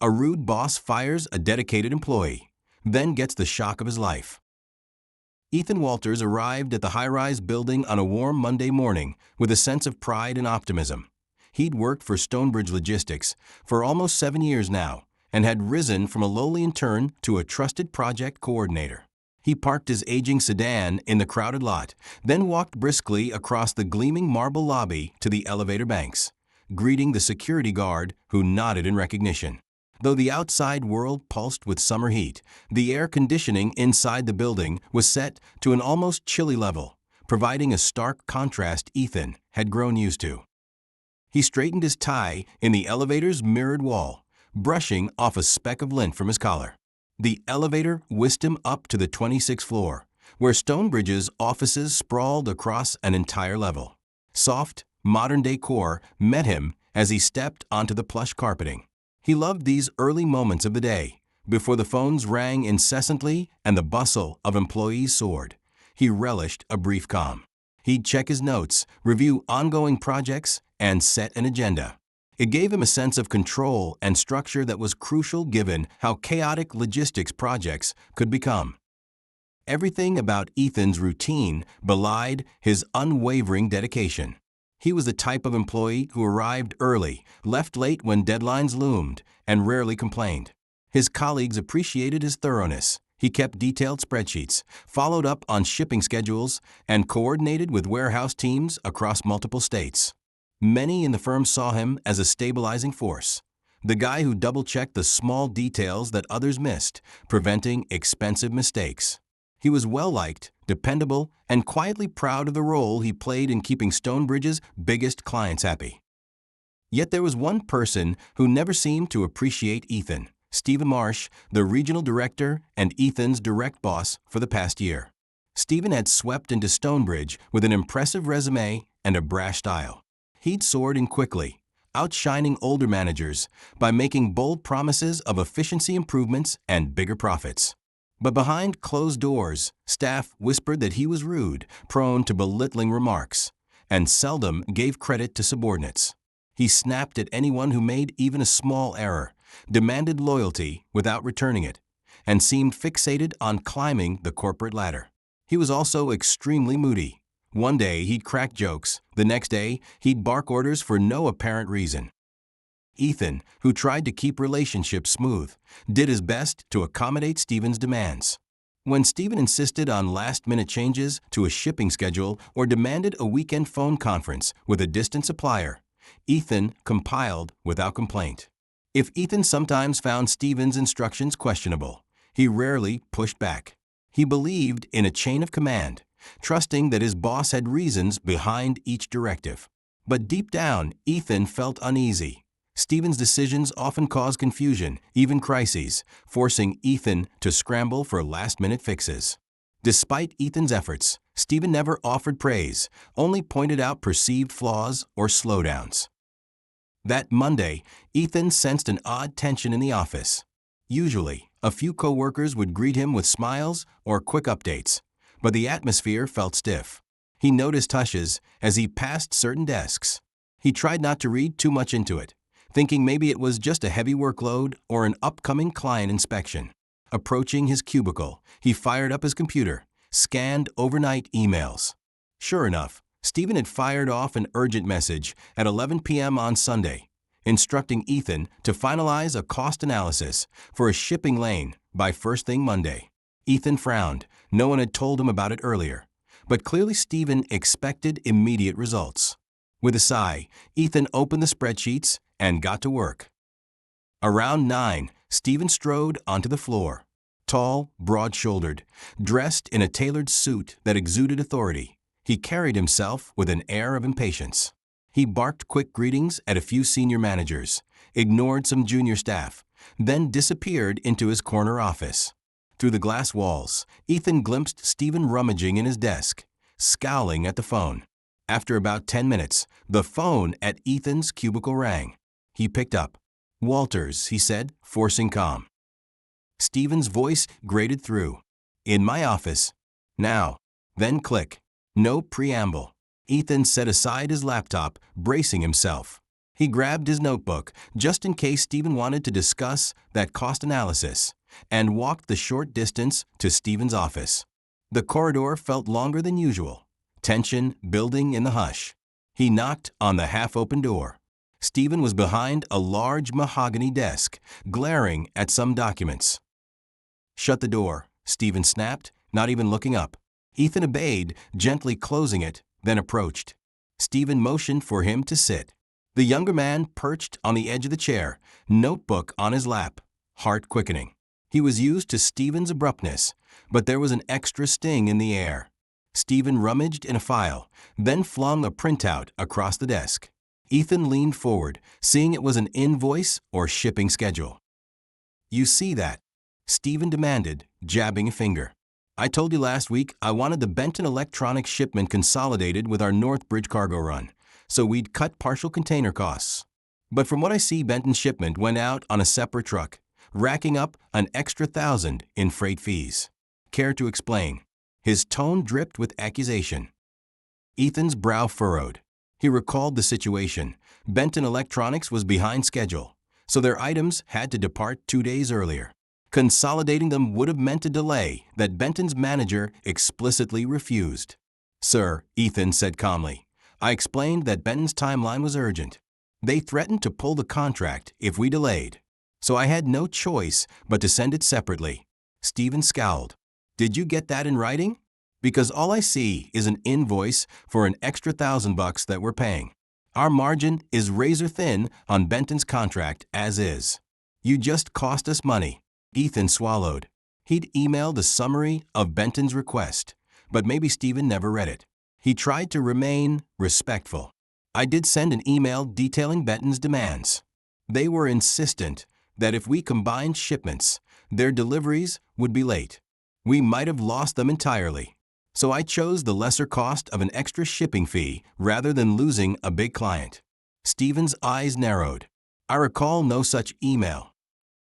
A rude boss fires a dedicated employee, then gets the shock of his life. Ethan Walters arrived at the high-rise building on a warm Monday morning with a sense of pride and optimism. He'd worked for Stonebridge Logistics for almost 7 years now and had risen from a lowly intern to a trusted project coordinator. He parked his aging sedan in the crowded lot, then walked briskly across the gleaming marble lobby to the elevator banks, greeting the security guard who nodded in recognition. Though the outside world pulsed with summer heat, the air conditioning inside the building was set to an almost chilly level, providing a stark contrast Ethan had grown used to. He straightened his tie in the elevator's mirrored wall, brushing off a speck of lint from his collar. The elevator whisked him up to the 26th floor, where Stonebridge's offices sprawled across an entire level. Soft, modern decor met him as he stepped onto the plush carpeting. He loved these early moments of the day, before the phones rang incessantly and the bustle of employees soared. He relished a brief calm. He'd check his notes, review ongoing projects, and set an agenda. It gave him a sense of control and structure that was crucial given how chaotic logistics projects could become. Everything about Ethan's routine belied his unwavering dedication. He was the type of employee who arrived early, left late when deadlines loomed, and rarely complained. His colleagues appreciated his thoroughness. He kept detailed spreadsheets, followed up on shipping schedules, and coordinated with warehouse teams across multiple states. Many in the firm saw him as a stabilizing force, the guy who double-checked the small details that others missed, preventing expensive mistakes. He was well-liked, dependable, and quietly proud of the role he played in keeping Stonebridge's biggest clients happy. Yet there was one person who never seemed to appreciate Ethan: Stephen Marsh, the regional director and Ethan's direct boss for the past year. Stephen had swept into Stonebridge with an impressive resume and a brash style. He'd soared in quickly, outshining older managers by making bold promises of efficiency improvements and bigger profits. But behind closed doors, staff whispered that he was rude, prone to belittling remarks, and seldom gave credit to subordinates. He snapped at anyone who made even a small error, demanded loyalty without returning it, and seemed fixated on climbing the corporate ladder. He was also extremely moody. One day he'd crack jokes, the next day he'd bark orders for no apparent reason. Ethan, who tried to keep relationships smooth, did his best to accommodate Stephen's demands. When Stephen insisted on last-minute changes to a shipping schedule or demanded a weekend phone conference with a distant supplier, Ethan compiled without complaint. If Ethan sometimes found Stephen's instructions questionable, he rarely pushed back. He believed in a chain of command, trusting that his boss had reasons behind each directive. But deep down, Ethan felt uneasy. Stephen's decisions often caused confusion, even crises, forcing Ethan to scramble for last-minute fixes. Despite Ethan's efforts, Stephen never offered praise, only pointed out perceived flaws or slowdowns. That Monday, Ethan sensed an odd tension in the office. Usually, a few coworkers would greet him with smiles or quick updates, but the atmosphere felt stiff. He noticed hushes as he passed certain desks. He tried not to read too much into it, thinking maybe it was just a heavy workload or an upcoming client inspection. Approaching his cubicle, he fired up his computer, scanned overnight emails. Sure enough, Stephen had fired off an urgent message at 11 p.m. on Sunday, instructing Ethan to finalize a cost analysis for a shipping lane by first thing Monday. Ethan frowned. No one had told him about it earlier, but clearly Stephen expected immediate results. With a sigh, Ethan opened the spreadsheets and got to work. Around 9, Stephen strode onto the floor. Tall, broad-shouldered, dressed in a tailored suit that exuded authority, he carried himself with an air of impatience. He barked quick greetings at a few senior managers, ignored some junior staff, then disappeared into his corner office. Through the glass walls, Ethan glimpsed Stephen rummaging in his desk, scowling at the phone. After about 10 minutes, the phone at Ethan's cubicle rang. He picked up. "Walters," he said, forcing calm. Stephen's voice grated through. "In my office. Now." Then click. No preamble. Ethan set aside his laptop, bracing himself. He grabbed his notebook, just in case Stephen wanted to discuss that cost analysis, and walked the short distance to Stephen's office. The corridor felt longer than usual, tension building in the hush. He knocked on the half-open door. Stephen was behind a large mahogany desk, glaring at some documents. "Shut the door," Stephen snapped, not even looking up. Ethan obeyed, gently closing it, then approached. Stephen motioned for him to sit. The younger man perched on the edge of the chair, notebook on his lap, heart quickening. He was used to Stephen's abruptness, but there was an extra sting in the air. Stephen rummaged in a file, then flung a printout across the desk. Ethan leaned forward, seeing it was an invoice or shipping schedule. "You see that?" Stephen demanded, jabbing a finger. "I told you last week I wanted the Benton Electronics shipment consolidated with our Northbridge cargo run, so we'd cut partial container costs. But from what I see, Benton's shipment went out on a separate truck, racking up an extra $1,000 in freight fees. Care to explain?" His tone dripped with accusation. Ethan's brow furrowed. He recalled the situation. Benton Electronics was behind schedule, so their items had to depart 2 days earlier. Consolidating them would have meant a delay that Benton's manager explicitly refused. "Sir," Ethan said calmly, "I explained that Benton's timeline was urgent. They threatened to pull the contract if we delayed, so I had no choice but to send it separately." Stephen scowled. "Did you get that in writing? Because all I see is an invoice for an extra $1,000 that we're paying. Our margin is razor thin on Benton's contract as is. You just cost us money." Ethan swallowed. He'd emailed a summary of Benton's request, but maybe Stephen never read it. He tried to remain respectful. "I did send an email detailing Benton's demands. They were insistent that if we combined shipments, their deliveries would be late. We might have lost them entirely. So I chose the lesser cost of an extra shipping fee rather than losing a big client." Stephen's eyes narrowed. "I recall no such email."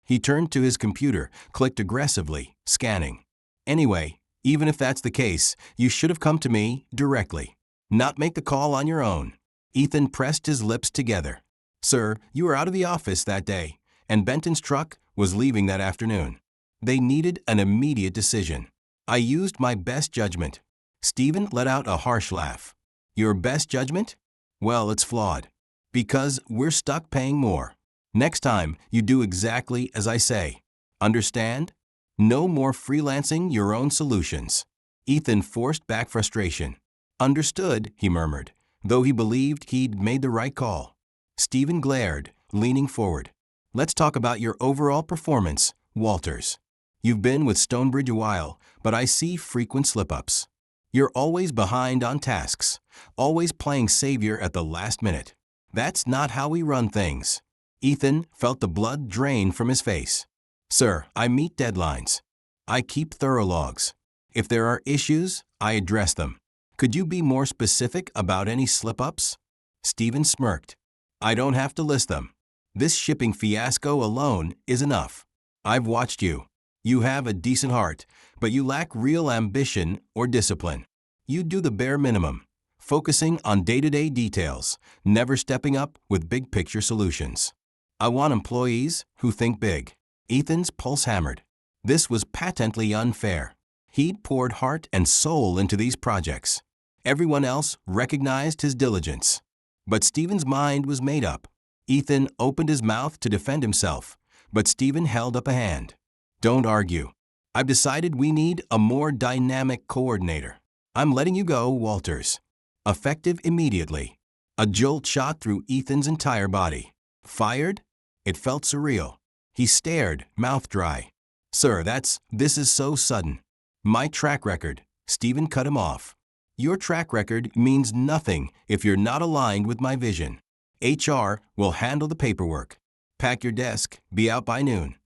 He turned to his computer, clicked aggressively, scanning. "Anyway, even if that's the case, you should have come to me directly, not make the call on your own." Ethan pressed his lips together. "Sir, you were out of the office that day, and Benton's truck was leaving that afternoon. They needed an immediate decision. I used my best judgment." Stephen let out a harsh laugh. "Your best judgment? Well, it's flawed. Because we're stuck paying more. Next time, you do exactly as I say. Understand? No more freelancing your own solutions." Ethan forced back frustration. "Understood," he murmured, though he believed he'd made the right call. Stephen glared, leaning forward. "Let's talk about your overall performance, Walters. You've been with Stonebridge a while, but I see frequent slip-ups. You're always behind on tasks, always playing savior at the last minute. That's not how we run things." Ethan felt the blood drain from his face. "Sir, I meet deadlines. I keep thorough logs. If there are issues, I address them. Could you be more specific about any slip-ups?" Stephen smirked. "I don't have to list them. This shipping fiasco alone is enough. I've watched you. You have a decent heart, but you lack real ambition or discipline. You do the bare minimum, focusing on day-to-day details, never stepping up with big-picture solutions. I want employees who think big." Ethan's pulse hammered. This was patently unfair. He'd poured heart and soul into these projects. Everyone else recognized his diligence. But Stephen's mind was made up. Ethan opened his mouth to defend himself, but Stephen held up a hand. "Don't argue. I've decided we need a more dynamic coordinator. I'm letting you go, Walters. Effective immediately." A jolt shot through Ethan's entire body. "Fired?" It felt surreal. He stared, mouth dry. "Sir, this is so sudden." "My track record," Stephen cut him off. "Your track record means nothing if you're not aligned with my vision. HR will handle the paperwork. Pack your desk, be out by noon."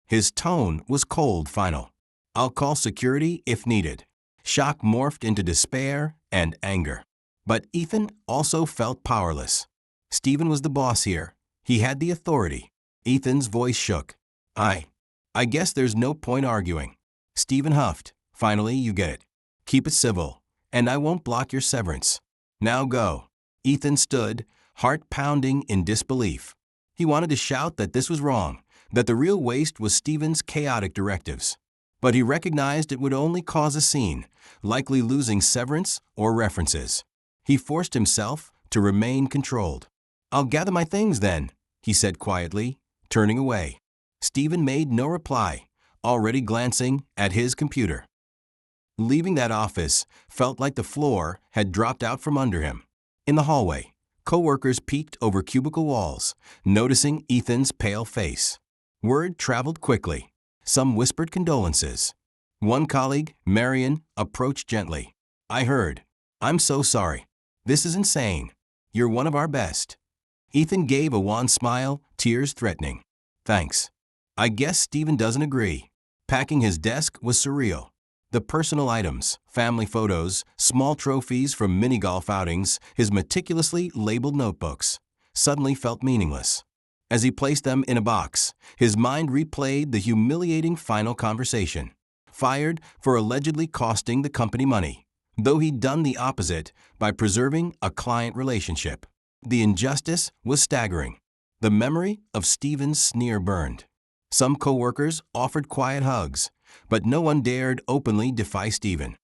His tone was cold, final. "I'll call security if needed." Shock morphed into despair and anger. But Ethan also felt powerless. Stephen was the boss here. He had the authority. Ethan's voice shook. I guess there's no point arguing." Stephen huffed. "Finally, you get it. Keep it civil, and I won't block your severance. Now go." Ethan stood, heart pounding in disbelief. He wanted to shout that this was wrong, that the real waste was Stephen's chaotic directives. But he recognized it would only cause a scene, likely losing severance or references. He forced himself to remain controlled. "I'll gather my things then," he said quietly, turning away. Stephen made no reply, already glancing at his computer. Leaving that office felt like the floor had dropped out from under him. In the hallway, coworkers peeked over cubicle walls, noticing Ethan's pale face. Word traveled quickly. Some whispered condolences. One colleague, Marion, approached gently. "I heard. I'm so sorry. This is insane. You're one of our best." Ethan gave a wan smile, tears threatening. "Thanks. I guess Stephen doesn't agree." Packing his desk was surreal. The personal items, family photos, small trophies from mini-golf outings, his meticulously labeled notebooks, suddenly felt meaningless. As he placed them in a box, his mind replayed the humiliating final conversation. Fired for allegedly costing the company money, though he'd done the opposite by preserving a client relationship. The injustice was staggering. The memory of Stephen's sneer burned. Some coworkers offered quiet hugs, but no one dared openly defy Stephen.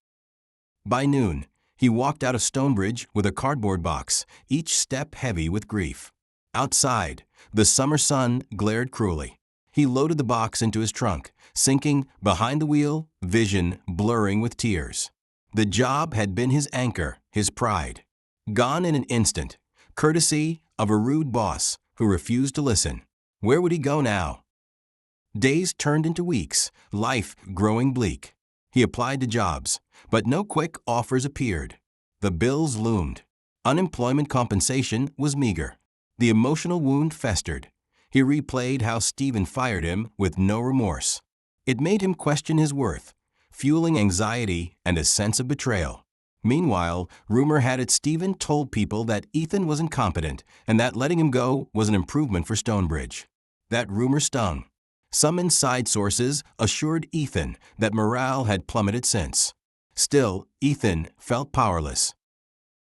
By noon, he walked out of Stonebridge with a cardboard box, each step heavy with grief. Outside, the summer sun glared cruelly. He loaded the box into his trunk, sinking behind the wheel, vision blurring with tears. The job had been his anchor, his pride. Gone in an instant, courtesy of a rude boss who refused to listen. Where would he go now? Days turned into weeks, life growing bleak. He applied to jobs, but no quick offers appeared. The bills loomed. Unemployment compensation was meager. The emotional wound festered. He replayed how Stephen fired him with no remorse. It made him question his worth, fueling anxiety and a sense of betrayal. Meanwhile, rumor had it Stephen told people that Ethan was incompetent and that letting him go was an improvement for Stonebridge. That rumor stung. Some inside sources assured Ethan that morale had plummeted since. Still, Ethan felt powerless.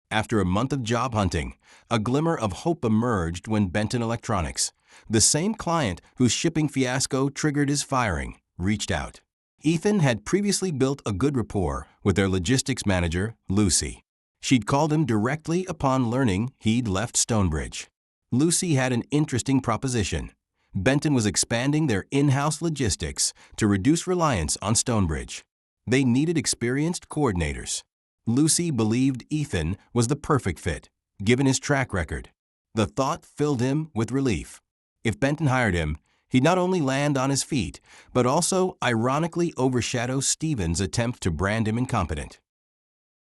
After a month of job hunting, a glimmer of hope emerged when Benton Electronics, the same client whose shipping fiasco triggered his firing, reached out. Ethan had previously built a good rapport with their logistics manager, Lucy. She'd called him directly upon learning he'd left Stonebridge. Lucy had an interesting proposition. Benton was expanding their in-house logistics to reduce reliance on Stonebridge. They needed experienced coordinators. Lucy believed Ethan was the perfect fit, given his track record. The thought filled him with relief. If Benton hired him, he'd not only land on his feet, but also ironically overshadow Stephen's attempt to brand him incompetent.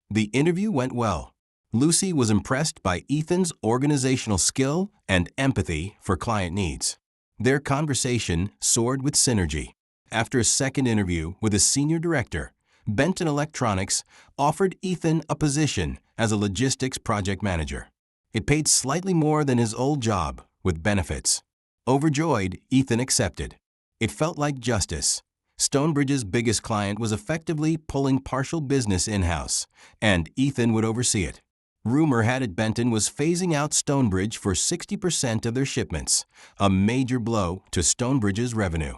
The interview went well. Lucy was impressed by Ethan's organizational skill and empathy for client needs. Their conversation soared with synergy. After a second interview with a senior director, Benton Electronics offered Ethan a position as a logistics project manager. It paid slightly more than his old job, with benefits. Overjoyed, Ethan accepted. It felt like justice. Stonebridge's biggest client was effectively pulling partial business in-house, and Ethan would oversee it. Rumor had it Benton was phasing out Stonebridge for 60% of their shipments, a major blow to Stonebridge's revenue.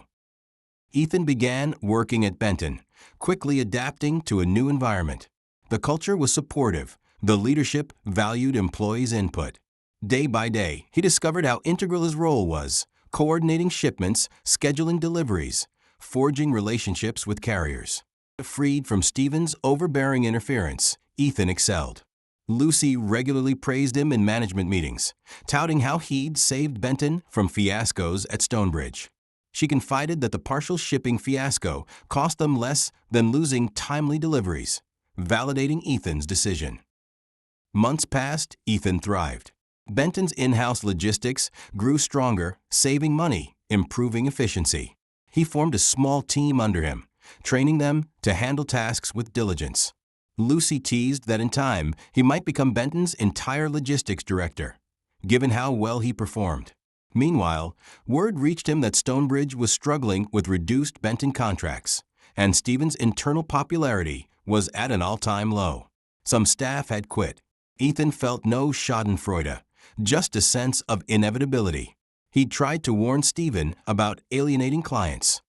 Ethan began working at Benton, quickly adapting to a new environment. The culture was supportive. The leadership valued employees' input. Day by day, he discovered how integral his role was, coordinating shipments, scheduling deliveries, forging relationships with carriers. Freed from Stephen's overbearing interference, Ethan excelled. Lucy regularly praised him in management meetings, touting how he'd saved Benton from fiascos at Stonebridge. She confided that the partial shipping fiasco cost them less than losing timely deliveries, validating Ethan's decision. Months passed, Ethan thrived. Benton's in-house logistics grew stronger, saving money, improving efficiency. He formed a small team under him, training them to handle tasks with diligence. Lucy teased that in time he might become Benton's entire logistics director, given how well he performed. Meanwhile, word reached him that Stonebridge was struggling with reduced Benton contracts, and Stephen's internal popularity was at an all-time low. Some staff had quit. Ethan felt no schadenfreude, just a sense of inevitability. He'd tried to warn Stephen about alienating clients.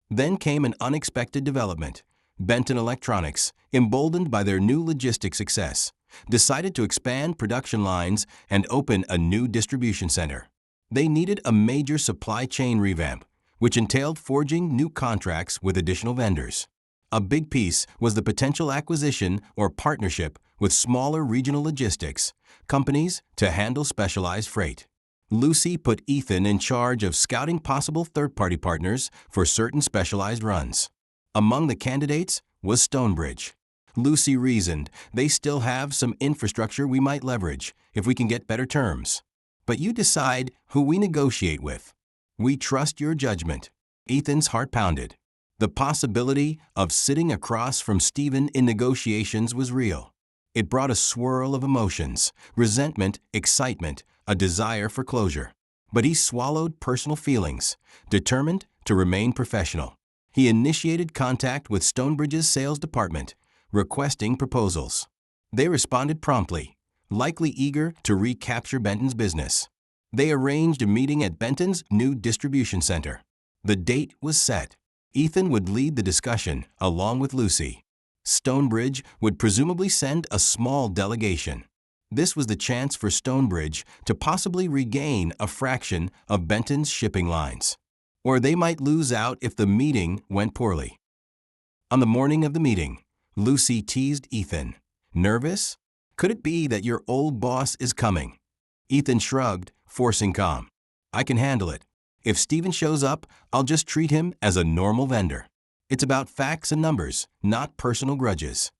Then came an unexpected development. Benton Electronics, emboldened by their new logistics success, decided to expand production lines and open a new distribution center. They needed a major supply chain revamp, which entailed forging new contracts with additional vendors. A big piece was the potential acquisition or partnership with smaller regional logistics companies to handle specialized freight. Lucy put Ethan in charge of scouting possible third-party partners for certain specialized runs. Among the candidates was Stonebridge. Lucy reasoned they still have some infrastructure we might leverage if we can get better terms. But you decide who we negotiate with. We trust your judgment. Ethan's heart pounded. The possibility of sitting across from Stephen in negotiations was real. It brought a swirl of emotions, resentment, excitement, a desire for closure. But he swallowed personal feelings, determined to remain professional. He initiated contact with Stonebridge's sales department, requesting proposals. They responded promptly, likely eager to recapture Benton's business. They arranged a meeting at Benton's new distribution center. The date was set. Ethan would lead the discussion along with Lucy. Stonebridge would presumably send a small delegation. This was the chance for Stonebridge to possibly regain a fraction of Benton's shipping lines. Or they might lose out if the meeting went poorly. On the morning of the meeting, Lucy teased Ethan. Nervous? Could it be that your old boss is coming? Ethan shrugged, forcing calm. I can handle it. If Stephen shows up, I'll just treat him as a normal vendor. It's about facts and numbers, not personal grudges.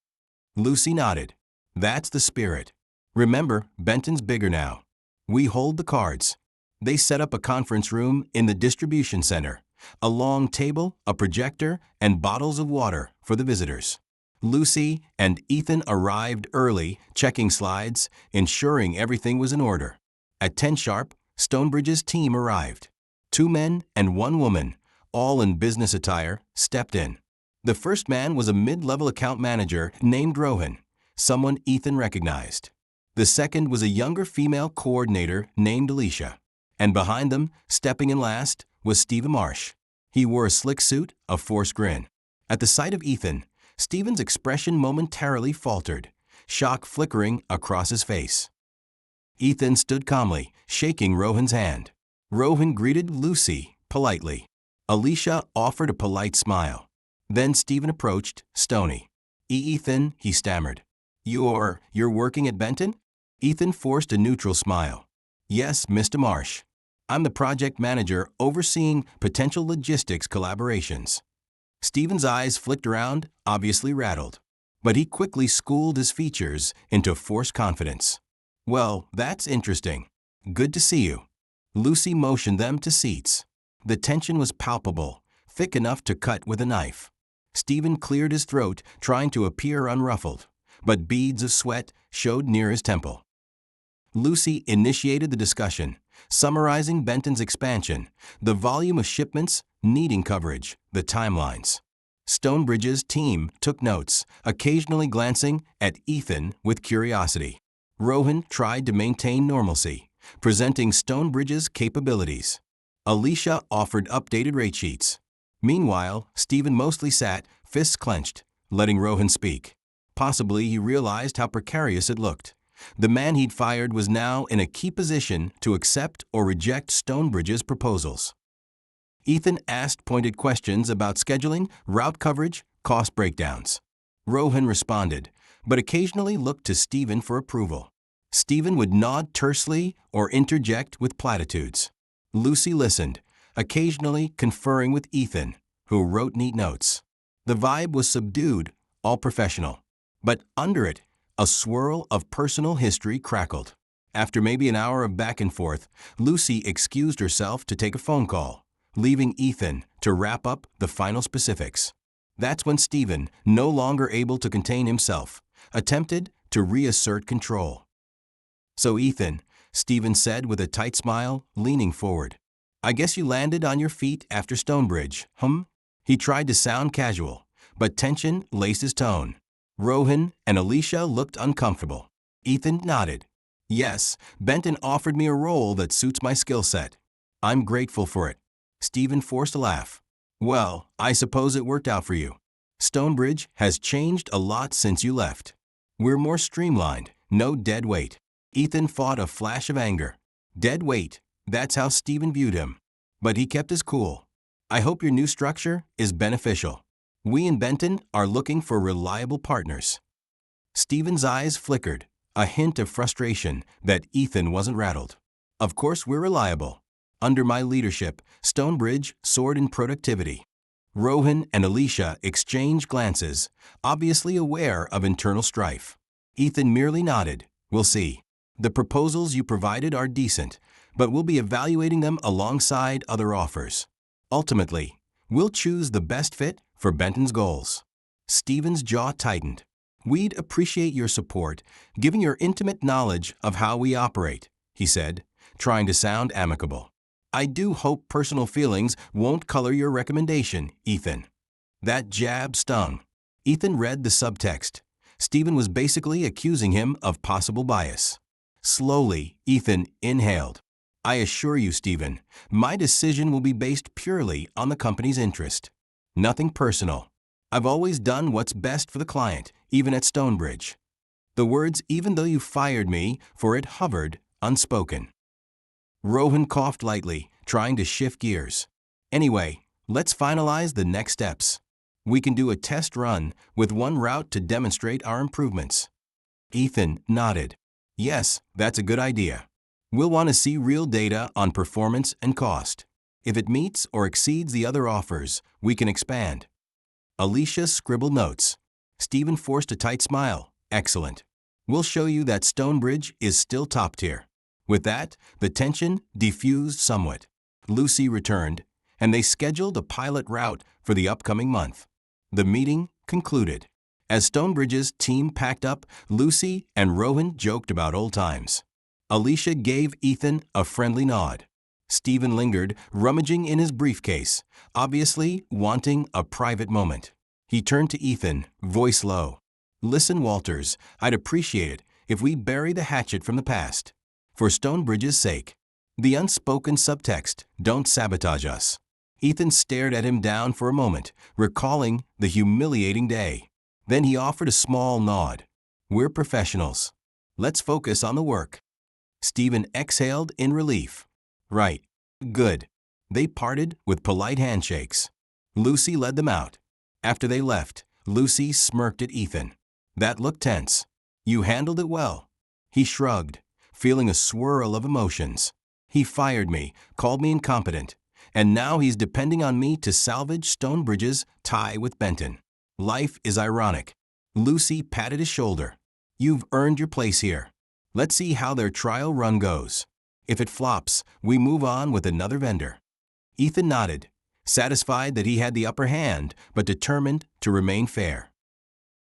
Lucy nodded. That's the spirit. Remember, Benton's bigger now. We hold the cards. They set up a conference room in the distribution center, a long table, a projector, and bottles of water for the visitors. Lucy and Ethan arrived early, checking slides, ensuring everything was in order. At 10 sharp, Stonebridge's team arrived. 2 men and 1 woman, all in business attire, stepped in. The first man was a mid-level account manager named Rohan, someone Ethan recognized. The second was a younger female coordinator named Alicia. And behind them, stepping in last, was Stephen Marsh. He wore a slick suit, a forced grin. At the sight of Ethan, Stephen's expression momentarily faltered, shock flickering across his face. Ethan stood calmly, shaking Rohan's hand. Rohan greeted Lucy politely. Alicia offered a polite smile. Then Stephen approached, stony. Ethan, he stammered. You're working at Benton? Ethan forced a neutral smile. Yes, Mr. Marsh. I'm the project manager overseeing potential logistics collaborations. Stephen's eyes flicked around, obviously rattled. But he quickly schooled his features into forced confidence. Well, that's interesting. Good to see you. Lucy motioned them to seats. The tension was palpable, thick enough to cut with a knife. Stephen cleared his throat, trying to appear unruffled, but beads of sweat showed near his temple. Lucy initiated the discussion, summarizing Benton's expansion, the volume of shipments needing coverage, the timelines. Stonebridge's team took notes, occasionally glancing at Ethan with curiosity. Rohan tried to maintain normalcy, presenting Stonebridge's capabilities. Alicia offered updated rate sheets. Meanwhile, Stephen mostly sat, fists clenched, letting Rohan speak. Possibly he realized how precarious it looked. The man he'd fired was now in a key position to accept or reject Stonebridge's proposals. Ethan asked pointed questions about scheduling, route coverage, cost breakdowns. Rohan responded, but occasionally looked to Stephen for approval. Stephen would nod tersely or interject with platitudes. Lucy listened, occasionally conferring with Ethan, who wrote neat notes. The vibe was subdued, all professional. But under it, a swirl of personal history crackled. After maybe an hour of back and forth, Lucy excused herself to take a phone call, leaving Ethan to wrap up the final specifics. That's when Stephen, no longer able to contain himself, attempted to reassert control. So Ethan, Stephen said with a tight smile, leaning forward. I guess you landed on your feet after Stonebridge, He tried to sound casual, but tension laced his tone. Rohan and Alicia looked uncomfortable. Ethan nodded. Yes, Benton offered me a role that suits my skill set. I'm grateful for it. Stephen forced a laugh. Well, I suppose it worked out for you. Stonebridge has changed a lot since you left. We're more streamlined, no dead weight. Ethan fought a flash of anger. Dead weight, that's how Stephen viewed him. But he kept his cool. I hope your new structure is beneficial. We in Benton are looking for reliable partners. Stephen's eyes flickered, a hint of frustration that Ethan wasn't rattled. Of course we're reliable. Under my leadership, Stonebridge soared in productivity. Rohan and Alicia exchanged glances, obviously aware of internal strife. Ethan merely nodded. We'll see. The proposals you provided are decent, but we'll be evaluating them alongside other offers. Ultimately, we'll choose the best fit for Benton's goals. Stephen's jaw tightened. We'd appreciate your support, given your intimate knowledge of how we operate, he said, trying to sound amicable. I do hope personal feelings won't color your recommendation, Ethan. That jab stung. Ethan read the subtext. Stephen was basically accusing him of possible bias. Slowly, Ethan inhaled. I assure you, Stephen, my decision will be based purely on the company's interest. Nothing personal. I've always done what's best for the client, even at Stonebridge. The words, even though you fired me, for it hovered, unspoken. Rohan coughed lightly, trying to shift gears. Anyway, let's finalize the next steps. We can do a test run with one route to demonstrate our improvements. Ethan nodded. Yes, that's a good idea. We'll want to see real data on performance and cost. If it meets or exceeds the other offers, we can expand. Alicia scribbled notes. Stephen forced a tight smile. Excellent. We'll show you that Stonebridge is still top tier. With that, the tension diffused somewhat. Lucy returned, and they scheduled a pilot route for the upcoming month. The meeting concluded. As Stonebridge's team packed up, Lucy and Rohan joked about old times. Alicia gave Ethan a friendly nod. Stephen lingered, rummaging in his briefcase, obviously wanting a private moment. He turned to Ethan, voice low. Listen, Walters, I'd appreciate it if we bury the hatchet from the past. For Stonebridge's sake. The unspoken subtext, don't sabotage us. Ethan stared at him down for a moment, recalling the humiliating day. Then he offered a small nod. We're professionals. Let's focus on the work. Stephen exhaled in relief. Right. Good. They parted with polite handshakes. Lucy led them out. After they left, Lucy smirked at Ethan. That looked tense. You handled it well. He shrugged, feeling a swirl of emotions. He fired me, called me incompetent, and now he's depending on me to salvage Stonebridge's tie with Benton. Life is ironic. Lucy patted his shoulder. You've earned your place here. Let's see how their trial run goes. If it flops, we move on with another vendor. Ethan nodded, satisfied that he had the upper hand, but determined to remain fair.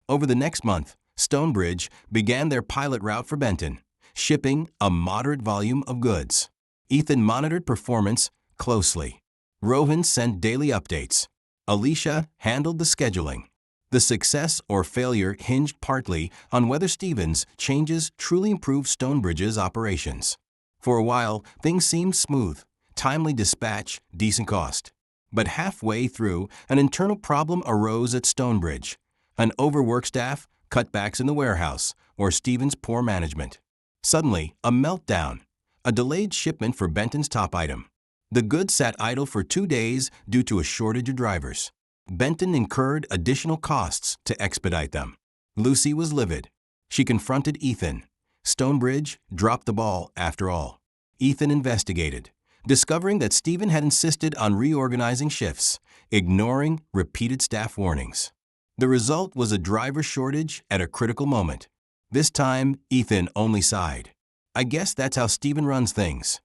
Over the next month, Stonebridge began their pilot route for Benton, shipping a moderate volume of goods. Ethan monitored performance closely. Rohan sent daily updates. Alicia handled the scheduling. The success or failure hinged partly on whether Stephen's changes truly improved Stonebridge's operations. For a while, things seemed smooth, timely dispatch, decent cost. But halfway through, an internal problem arose at Stonebridge. An overworked staff, cutbacks in the warehouse, or Stephen's poor management. Suddenly, a meltdown. A delayed shipment for Benton's top item. The goods sat idle for 2 days due to a shortage of drivers. Benton incurred additional costs to expedite them. Lucy was livid. She confronted Ethan. Stonebridge dropped the ball after all. Ethan investigated, discovering that Stephen had insisted on reorganizing shifts, ignoring repeated staff warnings. The result was a driver shortage at a critical moment. This time, Ethan only sighed. I guess that's how Stephen runs things.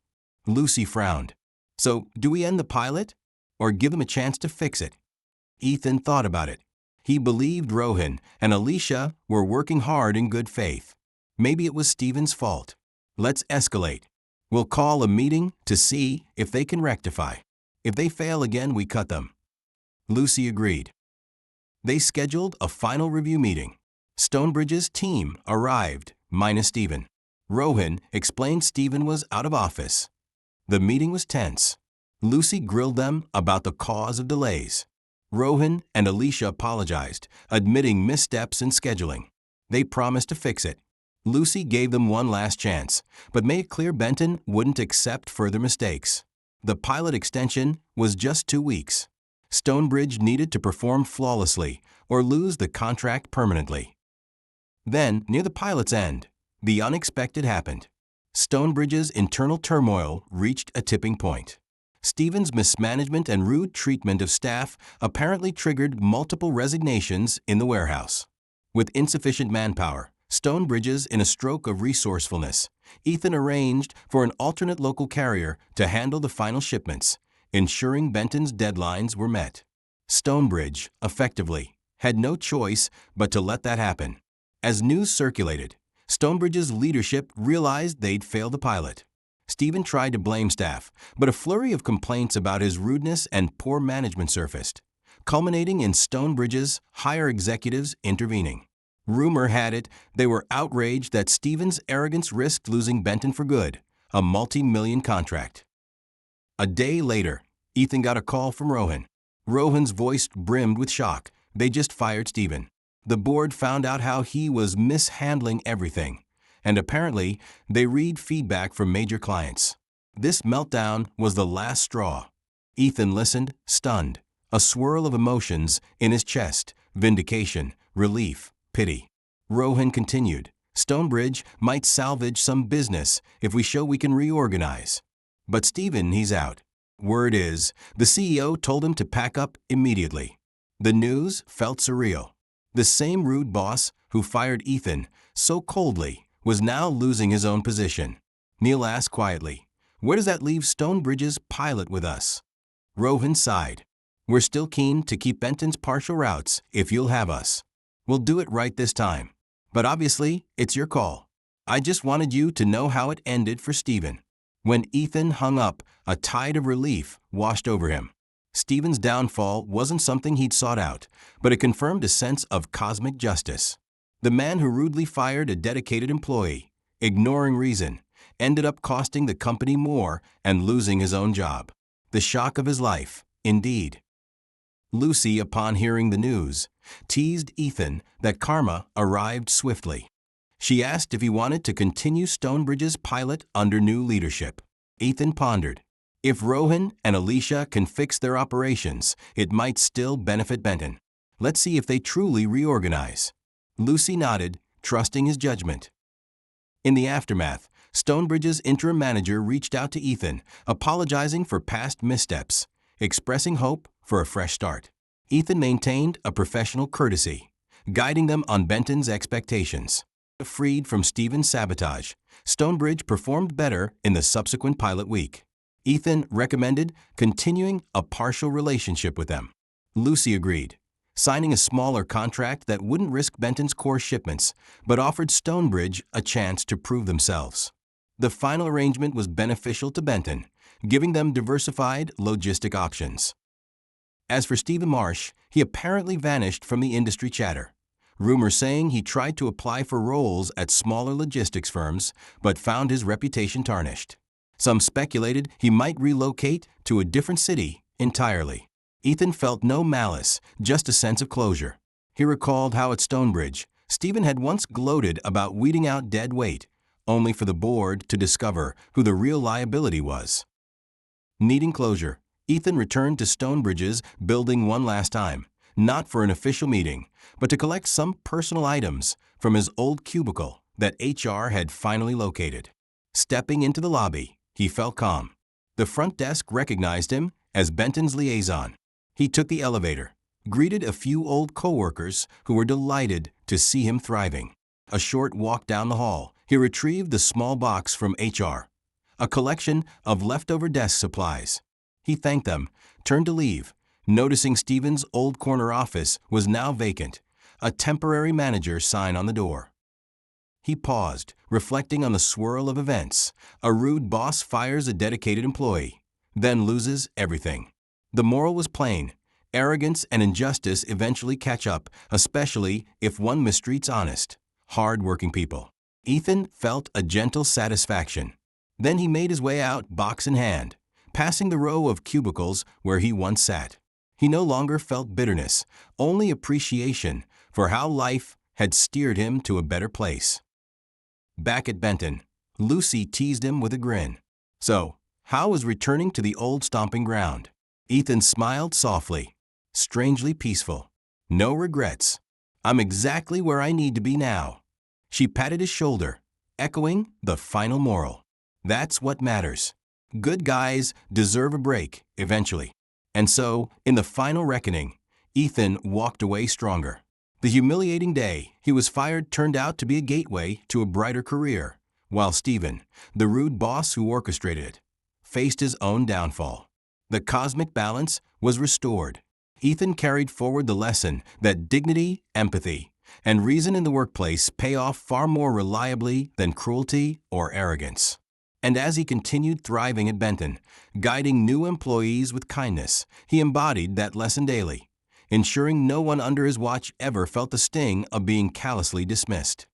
Lucy frowned. So, do we end the pilot? Or give them a chance to fix it? Ethan thought about it. He believed Rohan and Alicia were working hard in good faith. Maybe it was Stephen's fault. Let's escalate. We'll call a meeting to see if they can rectify. If they fail again, we cut them. Lucy agreed. They scheduled a final review meeting. Stonebridge's team arrived, minus Stephen. Rohan explained Stephen was out of office. The meeting was tense. Lucy grilled them about the cause of delays. Rohan and Alicia apologized, admitting missteps in scheduling. They promised to fix it. Lucy gave them one last chance, but made it clear Benton wouldn't accept further mistakes. The pilot extension was just 2 weeks. Stonebridge needed to perform flawlessly or lose the contract permanently. Then, near the pilot's end, the unexpected happened. Stonebridge's internal turmoil reached a tipping point. Stephen's mismanagement and rude treatment of staff apparently triggered multiple resignations in the warehouse. With insufficient manpower, Stonebridge's in a stroke of resourcefulness, Ethan arranged for an alternate local carrier to handle the final shipments, ensuring Benton's deadlines were met. Stonebridge, effectively, had no choice but to let that happen. As news circulated, Stonebridge's leadership realized they'd failed the pilot. Stephen tried to blame staff, but a flurry of complaints about his rudeness and poor management surfaced, culminating in Stonebridge's higher executives intervening. Rumor had it they were outraged that Stephen's arrogance risked losing Benton for good, a multi-million contract. A day later, Ethan got a call from Rohan. Rohan's voice brimmed with shock. They just fired Stephen. The board found out how he was mishandling everything, and apparently they read feedback from major clients. This meltdown was the last straw. Ethan listened, stunned, a swirl of emotions in his chest, vindication, relief, pity. Rohan continued, Stonebridge might salvage some business if we show we can reorganize. But Stephen, he's out. Word is, the CEO told him to pack up immediately. The news felt surreal. The same rude boss who fired Ethan so coldly was now losing his own position. Neil asked quietly, where does that leave Stonebridge's pilot with us? Rohan sighed. We're still keen to keep Benton's partial routes if you'll have us. We'll do it right this time. But obviously, it's your call. I just wanted you to know how it ended for Stephen. When Ethan hung up, a tide of relief washed over him. Stephen's downfall wasn't something he'd sought out, but it confirmed a sense of cosmic justice. The man who rudely fired a dedicated employee, ignoring reason, ended up costing the company more and losing his own job. The shock of his life, indeed. Lucy, upon hearing the news, teased Ethan that karma arrived swiftly. She asked if he wanted to continue Stonebridge's pilot under new leadership. Ethan pondered. If Rohan and Alicia can fix their operations, it might still benefit Benton. Let's see if they truly reorganize. Lucy nodded, trusting his judgment. In the aftermath, Stonebridge's interim manager reached out to Ethan, apologizing for past missteps, expressing hope for a fresh start. Ethan maintained a professional courtesy, guiding them on Benton's expectations. Freed from Stephen's sabotage, Stonebridge performed better in the subsequent pilot week. Ethan recommended continuing a partial relationship with them. Lucy agreed, signing a smaller contract that wouldn't risk Benton's core shipments, but offered Stonebridge a chance to prove themselves. The final arrangement was beneficial to Benton, giving them diversified logistic options. As for Stephen Marsh, he apparently vanished from the industry chatter. Rumors saying he tried to apply for roles at smaller logistics firms, but found his reputation tarnished. Some speculated he might relocate to a different city entirely. Ethan felt no malice, just a sense of closure. He recalled how at Stonebridge, Stephen had once gloated about weeding out dead weight, only for the board to discover who the real liability was. Needing closure, Ethan returned to Stonebridge's building one last time, not for an official meeting, but to collect some personal items from his old cubicle that HR had finally located. Stepping into the lobby, he felt calm. The front desk recognized him as Benton's liaison. He took the elevator, greeted a few old coworkers who were delighted to see him thriving. A short walk down the hall, he retrieved the small box from HR, a collection of leftover desk supplies. He thanked them, turned to leave, noticing Stephen's old corner office was now vacant, a temporary manager sign on the door. He paused, reflecting on the swirl of events. A rude boss fires a dedicated employee, then loses everything. The moral was plain. Arrogance and injustice eventually catch up, especially if one mistreats honest, hard-working people. Ethan felt a gentle satisfaction. Then he made his way out, box in hand, passing the row of cubicles where he once sat. He no longer felt bitterness, only appreciation for how life had steered him to a better place. Back at Benton, Lucy teased him with a grin. "So, how was returning to the old stomping ground?" Ethan smiled softly, strangely peaceful. "No regrets. I'm exactly where I need to be now." She patted his shoulder, echoing the final moral. That's what matters. Good guys deserve a break, eventually. And so, in the final reckoning, Ethan walked away stronger. The humiliating day he was fired turned out to be a gateway to a brighter career, while Stephen, the rude boss who orchestrated it, faced his own downfall. The cosmic balance was restored. Ethan carried forward the lesson that dignity, empathy, and reason in the workplace pay off far more reliably than cruelty or arrogance. And as he continued thriving at Benton, guiding new employees with kindness, he embodied that lesson daily, ensuring no one under his watch ever felt the sting of being callously dismissed.